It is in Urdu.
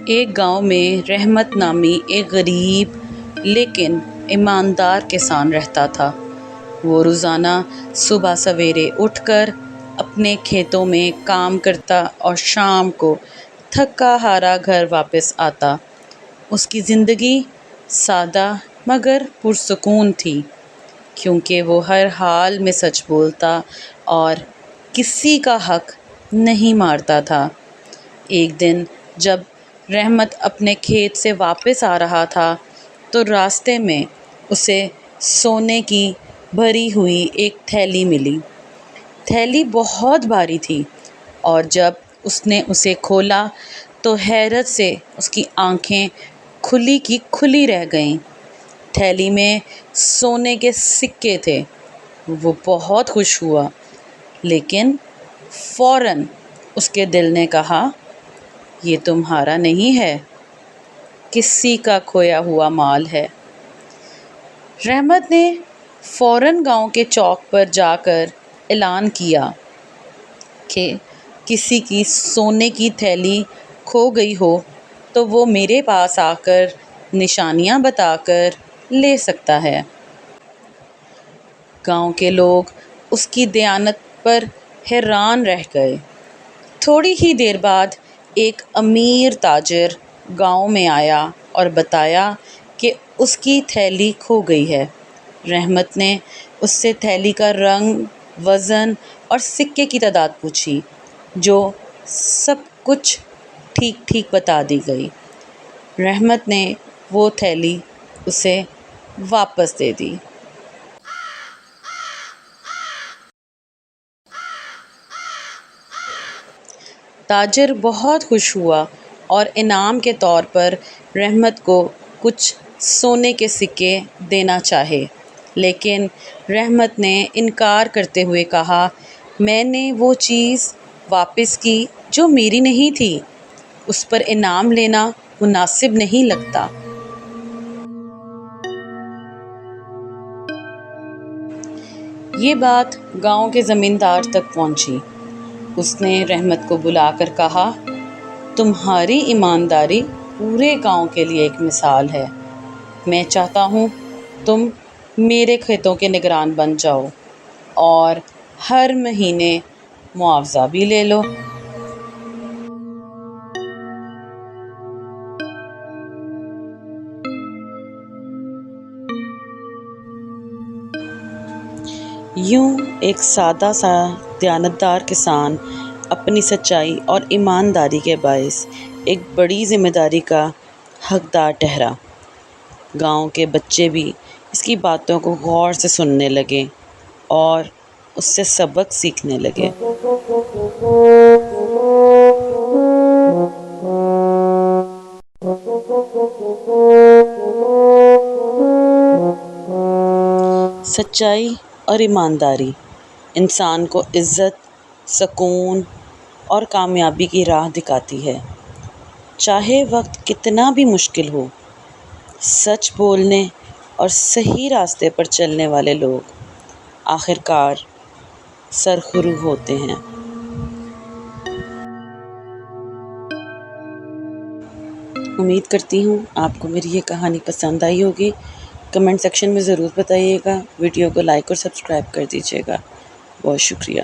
ایک گاؤں میں رحمت نامی ایک غریب لیکن ایماندار کسان رہتا تھا۔ وہ روزانہ صبح سویرے اٹھ کر اپنے کھیتوں میں کام کرتا اور شام کو تھکا ہارا گھر واپس آتا۔ اس کی زندگی سادہ مگر پرسکون تھی، کیونکہ وہ ہر حال میں سچ بولتا اور کسی کا حق نہیں مارتا تھا۔ ایک دن جب رحمت اپنے کھیت سے واپس آ رہا تھا تو راستے میں اسے سونے کی بھری ہوئی ایک تھیلی ملی۔ تھیلی بہت بھاری تھی اور جب اس نے اسے کھولا تو حیرت سے اس کی آنکھیں کھلی کی کھلی رہ گئیں۔ تھیلی میں سونے کے سکے تھے۔ وہ بہت خوش ہوا، لیکن فوراً اس کے دل نے کہا، یہ تمہارا نہیں ہے، کسی کا کھویا ہوا مال ہے۔ رحمت نے فوراً گاؤں کے چوک پر جا کر اعلان کیا کہ کسی کی سونے کی تھیلی کھو گئی ہو تو وہ میرے پاس آ کر نشانیاں بتا کر لے سکتا ہے۔ گاؤں کے لوگ اس کی دیانت پر حیران رہ گئے۔ تھوڑی ہی دیر بعد ایک امیر تاجر گاؤں میں آیا اور بتایا کہ اس کی تھیلی کھو گئی ہے۔ رحمت نے اس سے تھیلی کا رنگ، وزن اور سکے کی تعداد پوچھی، جو سب کچھ ٹھیک ٹھیک بتا دی گئی۔ رحمت نے وہ تھیلی اسے واپس دے دی۔ تاجر بہت خوش ہوا اور انعام کے طور پر رحمت کو کچھ سونے کے سکے دینا چاہے، لیکن رحمت نے انکار کرتے ہوئے کہا، میں نے وہ چیز واپس کی جو میری نہیں تھی، اس پر انعام لینا مناسب نہیں لگتا۔ یہ بات گاؤں کے زمیندار تک پہنچی۔ اس نے رحمت کو بلا کر کہا، تمہاری ایمانداری پورے گاؤں کے لیے ایک مثال ہے۔ میں چاہتا ہوں تم میرے کھیتوں کے نگران بن جاؤ اور ہر مہینے معاوضہ بھی لے لو۔ یوں ایک سادہ سا دیانتدار کسان اپنی سچائی اور ایمانداری کے باعث ایک بڑی ذمہ داری کا حقدار ٹھہرا۔ گاؤں کے بچے بھی اس کی باتوں کو غور سے سننے لگے اور اس سے سبق سیکھنے لگے۔ سچائی اور ایمانداری انسان کو عزت، سکون اور کامیابی کی راہ دکھاتی ہے۔ چاہے وقت کتنا بھی مشکل ہو، سچ بولنے اور صحیح راستے پر چلنے والے لوگ آخرکار سرخرو ہوتے ہیں۔ امید کرتی ہوں آپ کو میری یہ کہانی پسند آئی ہوگی۔ کمنٹ سیکشن میں ضرور بتائیے گا۔ ویڈیو کو لائک اور سبسکرائب کر دیجیے گا۔ بہت شکریہ۔